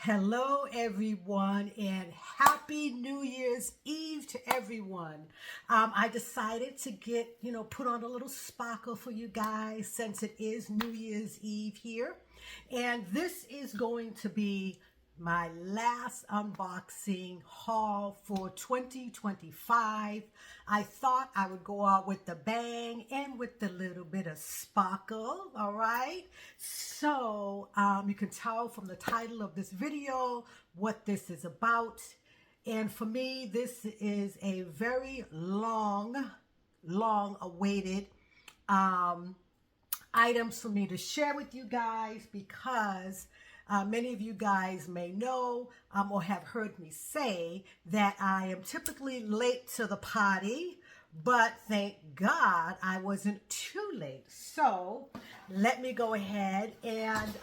Hello, everyone, and happy New Year's Eve to everyone. I decided to put on a little sparkle for you guys since it is New Year's Eve here. And this is going to be my last unboxing haul for 2025. I thought I would go out with the bang and with a little bit of sparkle, all right? So you can tell from the title of this video what this is about. And for me, this is a very long awaited items for me to share with you guys because many of you guys may know or have heard me say that I am typically late to the party, but thank God I wasn't too late. So let me go ahead and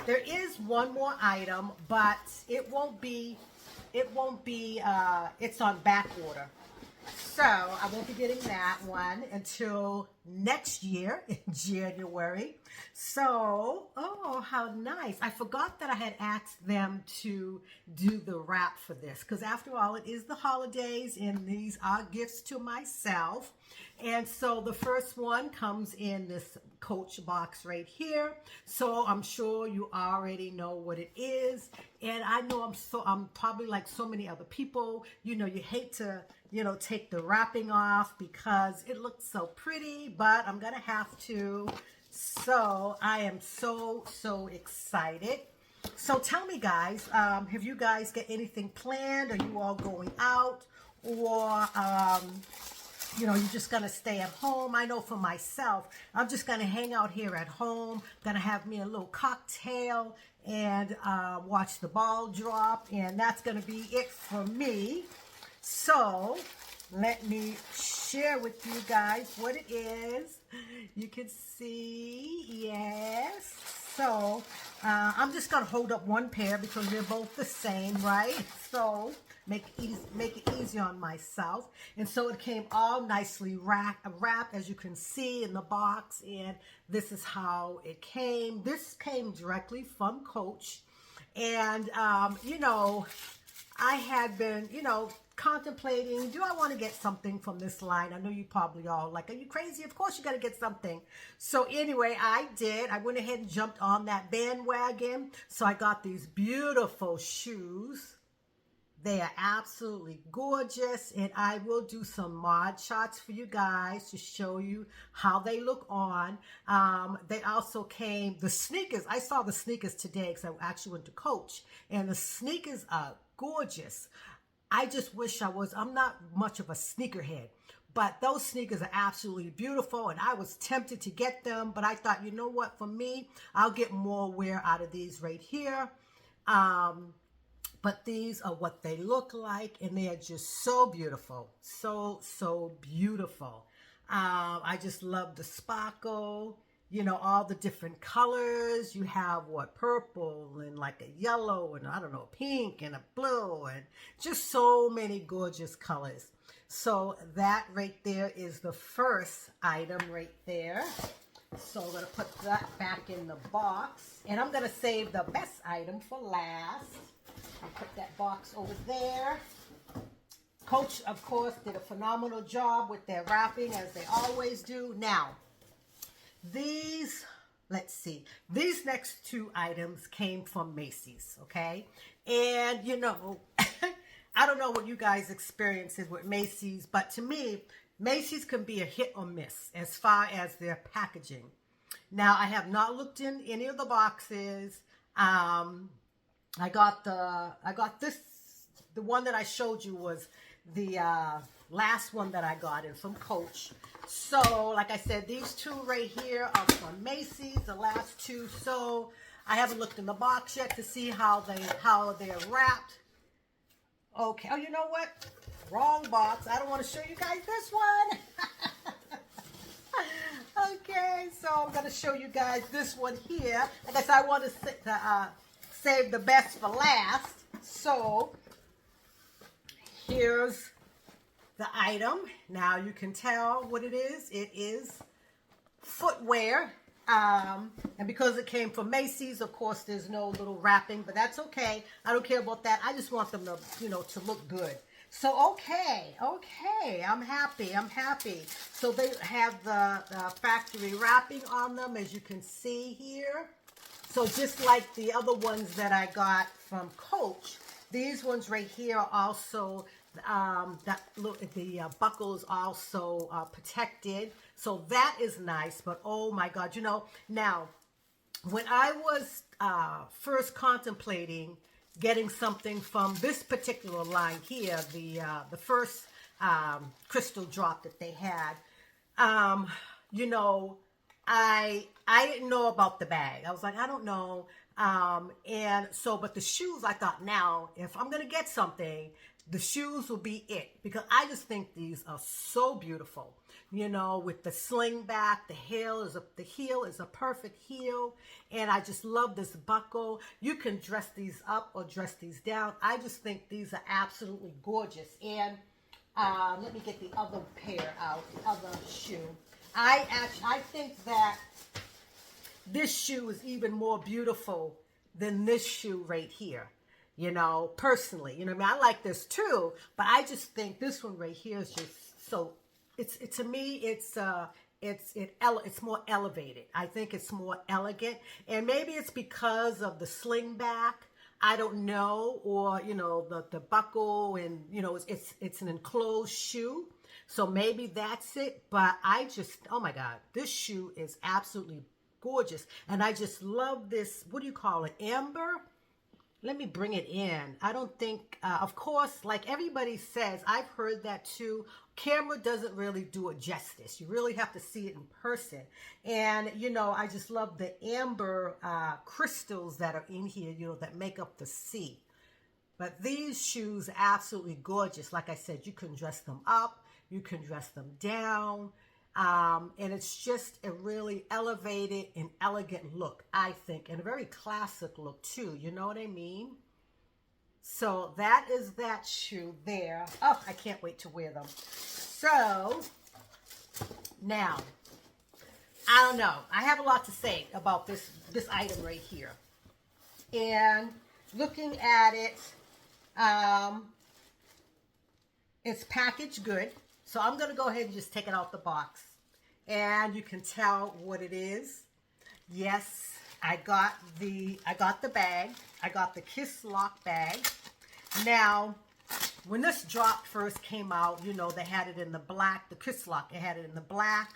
there is one more item, but it's on back order. So I won't be getting that one until next year in January. So, oh, how nice. I forgot that I had asked them to do the wrap for this because after all, it is the holidays and these are gifts to myself. And so the first one comes in this Coach box right here. So I'm sure you already know what it is. And I know I'm probably like so many other people, you hate to, take the wrapping off because it looks so pretty, but I'm going to have to. So I am so excited. So tell me, guys, have you guys got anything planned? Are you all going out or, you're just going to stay at home? I know for myself, I'm just going to hang out here at home, going to have me a little cocktail and watch the ball drop. And that's going to be it for me. So let me share with you guys what it is. You can see, yes. So I'm just going to hold up one pair because they're both the same, right? So make it easy on myself. And so it came all nicely wrapped, as you can see in the box. And this is how it came. This came directly from Coach. And, I had been, contemplating, do I want to get something from this line? I know you probably all like, are you crazy? Of course you got to get something. So anyway, I did. I went ahead and jumped on that bandwagon. So I got these beautiful shoes. They are absolutely gorgeous, and I will do some mod shots for you guys to show you how they look on. They also came, the sneakers, I saw the sneakers today because I actually went to Coach, and the sneakers are gorgeous. I just wish I'm not much of a sneakerhead, but those sneakers are absolutely beautiful, and I was tempted to get them, but I thought, you know what, for me, I'll get more wear out of these right here. But these are what they look like, and they are just so beautiful. So beautiful. I just love the sparkle, all the different colors. You have purple and like a yellow and I don't know, pink and a blue and just so many gorgeous colors. So that right there is the first item right there. So I'm going to put that back in the box, and I'm going to save the best item for last. I'll put that box over there. Coach, of course, did a phenomenal job with their wrapping, as they always do. Now, let's see. These next two items came from Macy's, okay? And, I don't know what you guys experience with Macy's, but to me, Macy's can be a hit or miss as far as their packaging. Now, I have not looked in any of the boxes. I got this, the one that I showed you was the last one that I got in from Coach. So, like I said, these two right here are from Macy's, the last two. So, I haven't looked in the box yet to see how they're wrapped. Okay, oh, you know what? Wrong box. I don't want to show you guys this one. Okay, so I'm going to show you guys this one here. I guess I want to save the best for last. So here's the item. Now you can tell what it is. It is footwear. And because it came from Macy's, of course, there's no little wrapping, but that's okay. I don't care about that. I just want them to, to look good. So, okay, I'm happy. So they have the factory wrapping on them, as you can see here. So just like the other ones that I got from Coach, these ones right here are also, the buckle is also protected. So that is nice, but oh my God, now, when I was first contemplating getting something from this particular line here, the first crystal drop that they had, I didn't know about the bag. I was like, I don't know. And so, but the shoes, I thought, now, if I'm going to get something, the shoes will be it, because I just think these are so beautiful. With the sling back, the heel is a perfect heel, and I just love this buckle. You can dress these up or dress these down. I just think these are absolutely gorgeous. And let me get the other pair out, the other shoe. I think that this shoe is even more beautiful than this shoe right here. Personally, I like this too, but I just think this one right here is just so, to me, it's more elevated. I think it's more elegant, and maybe it's because of the sling back. I don't know, or the buckle, and it's an enclosed shoe, so maybe that's it. But I just, oh my God, this shoe is absolutely gorgeous, and I just love this. What do you call it? Amber. Let me bring it in. I don't think, of course, like everybody says, I've heard that too. Camera doesn't really do it justice. You really have to see it in person. And, I just love the amber crystals that are in here, that make up the C. But these shoes are absolutely gorgeous. Like I said, you can dress them up. You can dress them down. And it's just a really elevated and elegant look, I think, and a very classic look too. You know what I mean? So that is that shoe there. Oh, I can't wait to wear them. So now, I don't know. I have a lot to say about this item right here. And looking at it, it's packaged good. So I'm going to go ahead and just take it out the box. And you can tell what it is. Yes, I got the bag. I got the Kiss Lock bag. Now, when this drop first came out, they had it in the black, the Kiss Lock, it had it in the black.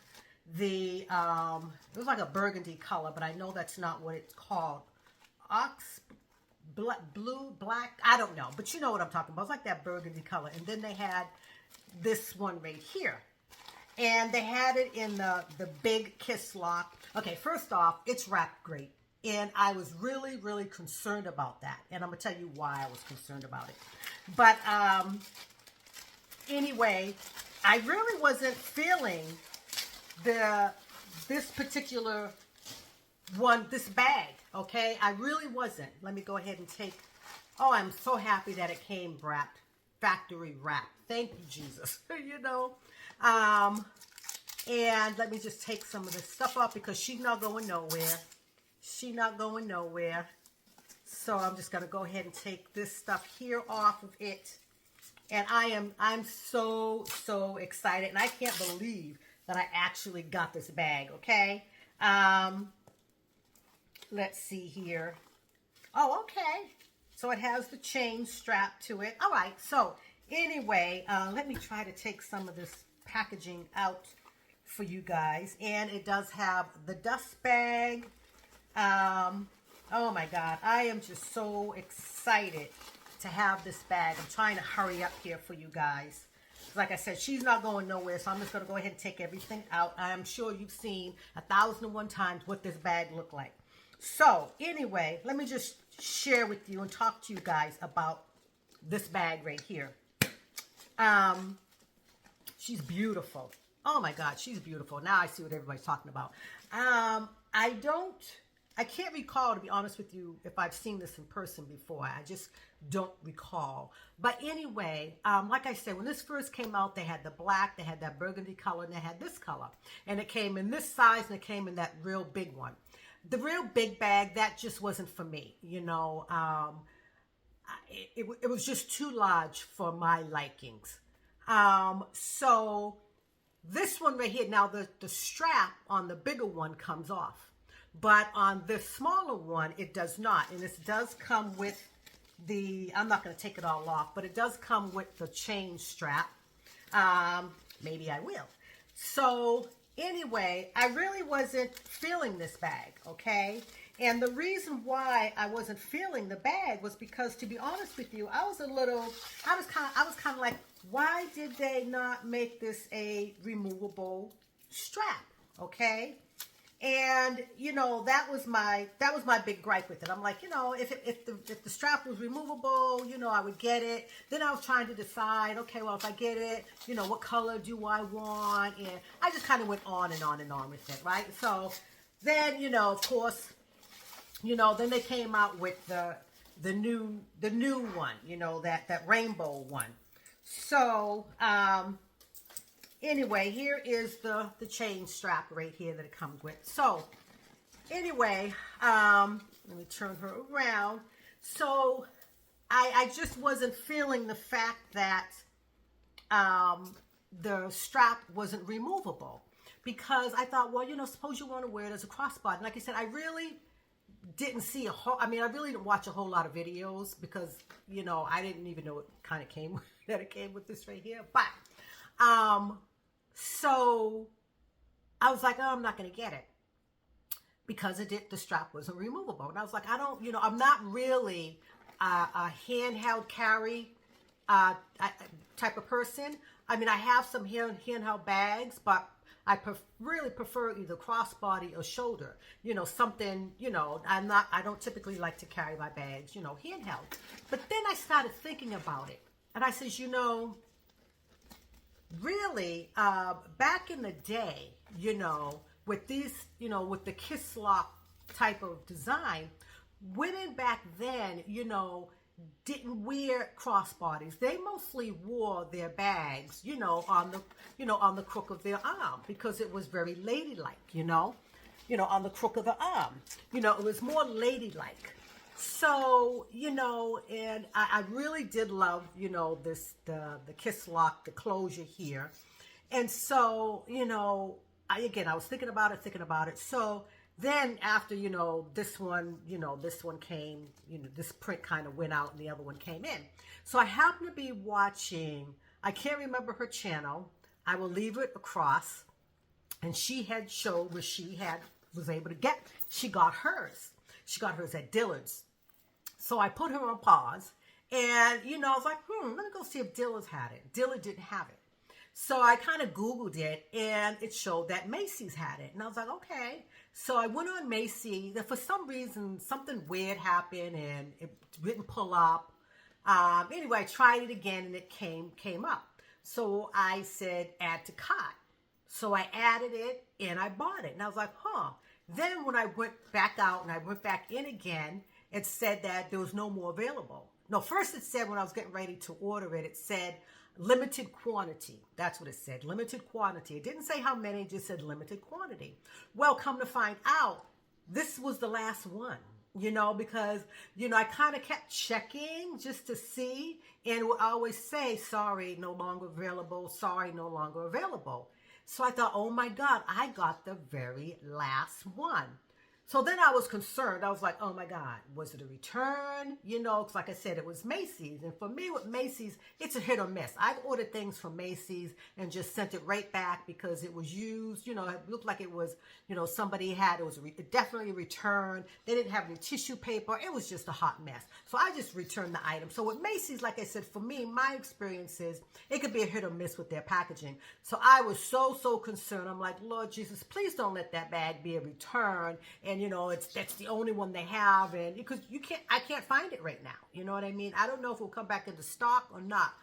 It was like a burgundy color, but I know that's not what it's called. Blue, black, I don't know. But you know what I'm talking about. It's like that burgundy color. And then they had this one right here, and they had it in the big Kiss Lock. Okay, first off, it's wrapped great, and I was really concerned about that, and I'm gonna tell you why I was concerned about it. But anyway, I really wasn't feeling this particular one, this bag. Okay, I really wasn't. Let me go ahead and take. Oh, I'm so happy that it came wrapped, factory wrapped. Thank you, Jesus. And let me just take some of this stuff off, because she's not going nowhere. She's not going nowhere. So I'm just going to go ahead and take this stuff here off of it. And I'm so excited. And I can't believe that I actually got this bag, okay? Let's see here. Oh, okay. So it has the chain strapped to it. All right, so anyway, let me try to take some of this packaging out for you guys. And it does have the dust bag. Oh my God, I am just so excited to have this bag. I'm trying to hurry up here for you guys. Like I said, she's not going nowhere, so I'm just going to go ahead and take everything out. I'm sure you've seen 1,001 times what this bag looked like. So anyway, let me just share with you and talk to you guys about this bag right here. She's beautiful. Oh my God, she's beautiful. Now I see what everybody's talking about. I don't I can't recall, to be honest with you, if I've seen this in person before. I just don't recall. But anyway, like I said, when this first came out, they had the black, they had that burgundy color, and they had this color. And it came in this size, and it came in that real big one. The real big bag, that just wasn't for me, you know. It was just too large for my likings. So this one right here, now the strap on the bigger one comes off. But on the smaller one, it does not. And this does come with the, I'm not going to take it all off, but it does come with the chain strap. Maybe I will. So anyway, I really wasn't feeling this bag, okay? And the reason why I wasn't feeling the bag was because, to be honest with you, I was kind of like, why did they not make this a removable strap, okay? And, you know, that was my big gripe with it. I'm like, you know, if the strap was removable, you know, I would get it. Then I was trying to decide, okay, well, if I get it, you know, what color do I want? And I just kind of went on and on and on with it, right? So then, you know, of course, you know, then they came out with the new one, you know, that rainbow one. So, anyway, here is the chain strap right here that it comes with. So, anyway, let me turn her around. So, I just wasn't feeling the fact that the strap wasn't removable. Because I thought, well, you know, suppose you want to wear it as a crossbody. And like I said, I really didn't see I really didn't watch a whole lot of videos because, you know, I didn't even know it kind of came with this right here. But, so I was like, oh, I'm not going to get it because the strap wasn't removable. And I was like, you know, I'm not really a handheld carry type of person. I mean, I have some handheld bags, but I really prefer either crossbody or shoulder, you know, something, you know, I don't typically like to carry my bags, you know, handheld. But then I started thinking about it and I says, you know, really, back in the day, you know, with these, you know, with the kiss lock type of design, women back then, you know, didn't wear crossbodies. They mostly wore their bags, you know, on the crook of their arm because it was very ladylike, you know, on the crook of the arm, you know, it was more ladylike. So, you know, and I really did love, you know, the kiss lock, the closure here. And so, you know, I was thinking about it. So then after, you know, this one came, you know, this print kind of went out and the other one came in. So I happened to be watching, I can't remember her channel. I will leave it across. And she had showed where she was able to get, she got hers. She got hers at Dillard's. So I put her on pause and, you know, I was like, let me go see if Dillard's had it. Dillard didn't have it. So I kind of Googled it and it showed that Macy's had it. And I was like, okay. So I went on Macy. For some reason, something weird happened and it didn't pull up. Anyway, I tried it again and it came up. So I said, add to cart. So I added it and I bought it. And I was like, huh. Then when I went back out and I went back in again, it said that there was no more available. No, first it said when I was getting ready to order it, it said limited quantity. That's what it said, limited quantity. It didn't say how many, it just said limited quantity. Well, come to find out, this was the last one, you know, because, you know, I kind of kept checking just to see, and it would always say, sorry, no longer available, sorry, no longer available. So I thought, oh my God, I got the very last one. So then I was concerned. I was like, oh my God, was it a return? You know, because like I said, it was Macy's. And for me with Macy's, it's a hit or miss. I've ordered things from Macy's and just sent it right back because it was used. You know, it looked like it was, you know, somebody had, it was definitely a return. They didn't have any tissue paper. It was just a hot mess. So I just returned the item. So with Macy's, like I said, for me, my experience is it could be a hit or miss with their packaging. So I was so concerned. I'm like, Lord Jesus, please don't let that bag be a return. And you know, that's the only one they have, and because I can't find it right now. You know what I mean? I don't know if it will come back into stock or not.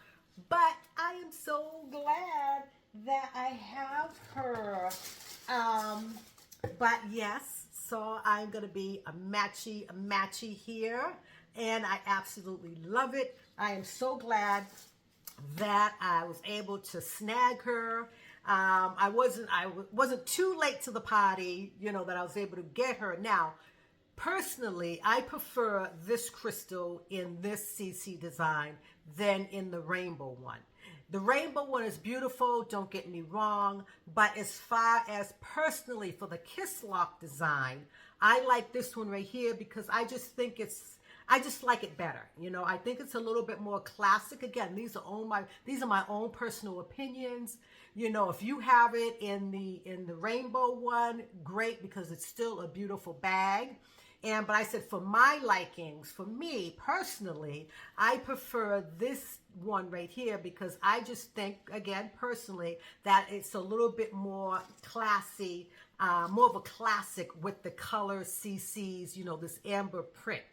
But I am so glad that I have her. But yes, So I'm going to be a matchy here. And I absolutely love it. I am so glad that I was able to snag her. I wasn't too late to the party, you know, that I was able to get her. Now, personally, I prefer this crystal in this CC design than in the rainbow one. The rainbow one is beautiful, don't get me wrong, but as far as personally for the Kiss Lock design, I like this one right here because I just like it better. You know, I think it's a little bit more classic. Again, these are my own personal opinions. You know, if you have it in the rainbow one, great, because it's still a beautiful bag. But I said for my likings, for me personally, I prefer this one right here because I just think, again, personally, that it's a little bit more classy, more of a classic with the color CCs, you know, this amber print,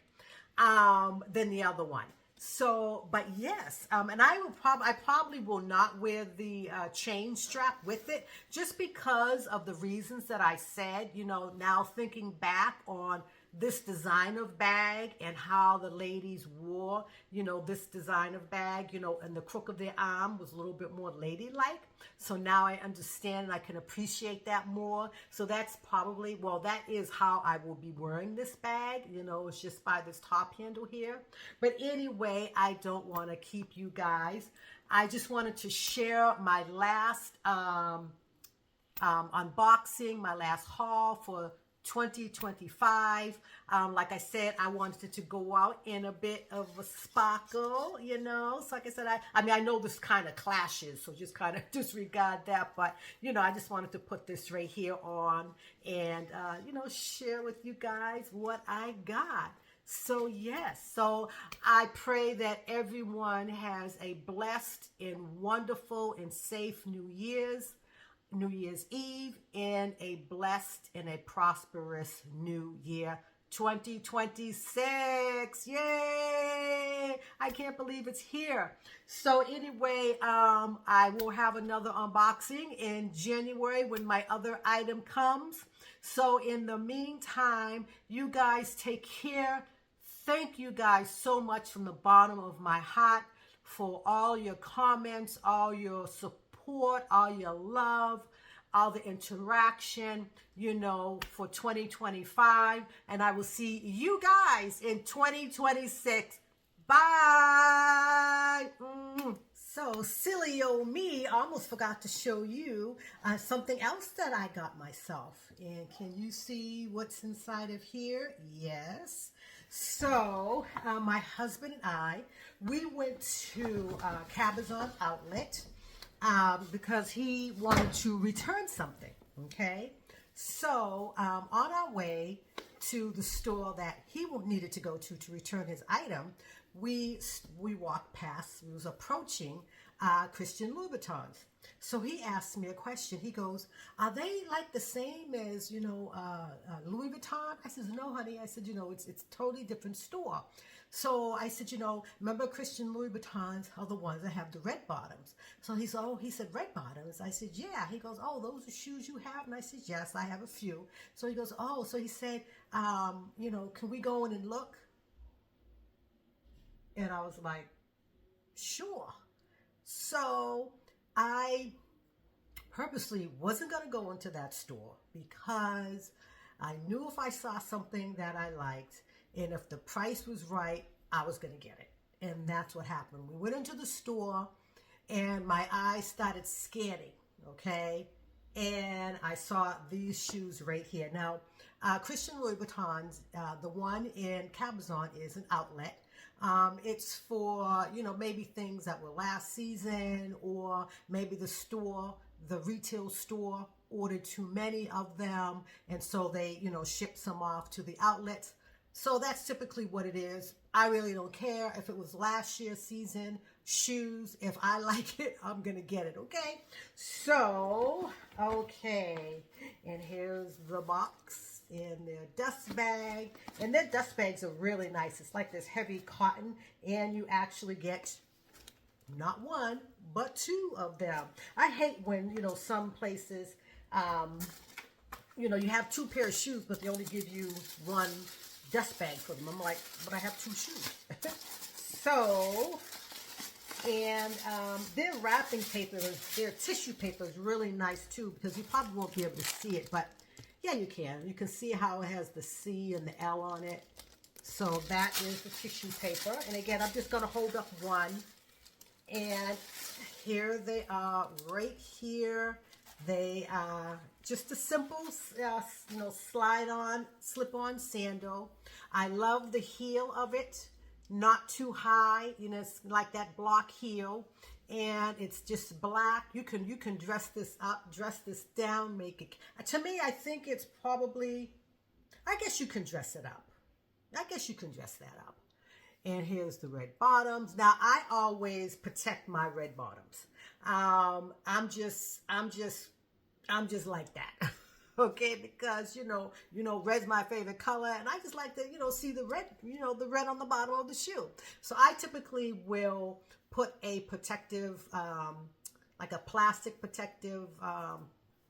than the other one. So, but yes, and I probably will not wear the chain strap with it just because of the reasons that I said. You know, now thinking back on this design of bag and how the ladies wore, you know, this design of bag, you know, and the crook of their arm was a little bit more ladylike. So now I understand and I can appreciate that more. So that's probably, well, that is how I will be wearing this bag. You know, it's just by this top handle here. But anyway, I don't want to keep you guys. I just wanted to share my last unboxing, my last haul for 2025. Like I said, I wanted it to go out in a bit of a sparkle, you know. So like I said, I mean, I know this kind of clashes, so just kind of disregard that. But, you know, I just wanted to put this right here on and, you know, share with you guys what I got. So yes, so I pray that everyone has a blessed and wonderful and safe New Year's Eve, and a blessed and a prosperous new year 2026. Yay! I can't believe it's here. So anyway, I will have another unboxing in January when my other item comes. So in the meantime, you guys take care. Thank you guys so much from the bottom of my heart for all your comments, all your support, all your love, all the interaction, you know, for 2025. And I will see you guys in 2026. Bye. So silly old me, almost forgot to show you something else that I got myself. And can you see what's inside of here? Yes. So my husband and I, we went to Cabazon Outlet because he wanted to return something, okay? So on our way to the store that he needed to go to return his item, we walked past, we was approaching Christian Louboutins. So he asked me a question. He goes, are they like the same as, you know, Louis Vuitton? I said, no, honey. I said, you know, it's totally different store. So I said, you know, remember Christian Louis Vuittons are the ones that have the red bottoms. So he said, oh, he said, red bottoms. I said, yeah. He goes, oh, those are shoes you have? And I said, yes, I have a few. So he goes, oh, so he said, you know, can we go in and look? And I was like, sure. So I purposely wasn't going to go into that store because I knew if I saw something that I liked and if the price was right, I was going to get it. And that's what happened. We went into the store and my eyes started scanning, okay? And I saw these shoes right here. Now, Christian Louboutins, the one in Cabazon is an outlet. It's for, you know, maybe things that were last season, or maybe the retail store ordered too many of them. And so they, you know, ship some off to the outlets. So that's typically what it is. I really don't care if it was last year's season shoes. If I like it, I'm going to get it. Okay. So, okay. And here's the box in their dust bag. And their dust bags are really nice. It's like this heavy cotton, and you actually get not one, but two of them. I hate when, you know, some places, you know, you have 2 pairs of shoes, but they only give you 1 dust bag for them. I'm like, but I have 2 shoes. So, and their wrapping paper, their tissue paper is really nice too, because you probably won't be able to see it, but yeah, you can. You can see how it has the C and the L on it. So that is the tissue paper. And again, I'm just going to hold up one. And here they are right here. They are just a simple, you know, slip-on sandal. I love the heel of it. Not too high, you know, it's like that block heel, and it's just black. You can dress this up, dress this down, make it. To me, I think it's probably, I guess you can dress it up. I guess you can dress that up. And here's the red bottoms. Now, I always protect my red bottoms. I'm just like that. Okay, because you know, red's my favorite color, and I just like to, you know, see the red, you know, the red on the bottom of the shoe. So I typically will put a protective, like a plastic protective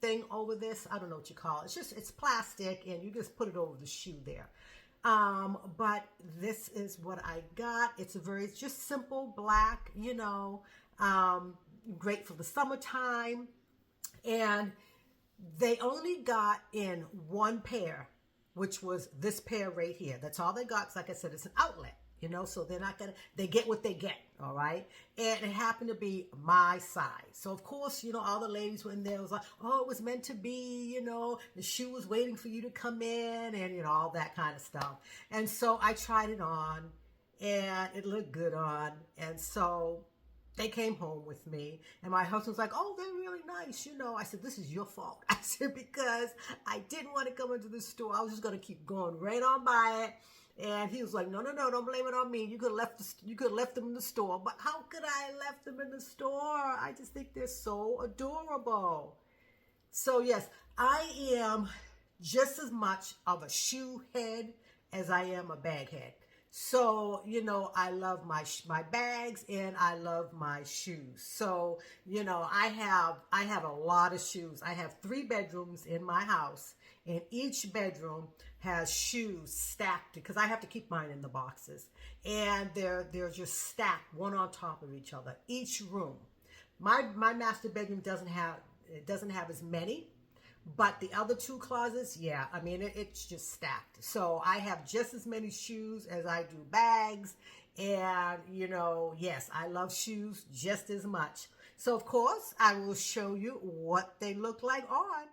thing over this. I don't know what you call it. It's plastic, and you just put it over the shoe there. But this is what I got. It's just simple black, you know, great for the summertime, and they only got in 1 pair, which was this pair right here. That's all they got. 'Cause like I said, it's an outlet, you know, so they get what they get, all right? And it happened to be my size. So, of course, you know, all the ladies were in there. It was like, oh, it was meant to be, you know, the shoe was waiting for you to come in and, you know, all that kind of stuff. And so I tried it on, and it looked good on. And so they came home with me, and my husband's like, oh, they're really nice, you know. I said, this is your fault. I said, because I didn't want to come into the store. I was just going to keep going right on by it. And he was like, no, don't blame it on me. You could have left them in the store. But how could I have left them in the store? I just think they're so adorable. So yes, I am just as much of a shoe head as I am a bag head. So, you know, I love my bags, and I love my shoes. So, you know, I have a lot of shoes. I have 3 bedrooms in my house, and each bedroom has shoes stacked, because I have to keep mine in the boxes. And they're just stacked one on top of each other, each room. My master bedroom doesn't have as many. But the other 2 closets, yeah, I mean, it's just stacked. So I have just as many shoes as I do bags. And, you know, yes, I love shoes just as much. So, of course, I will show you what they look like on.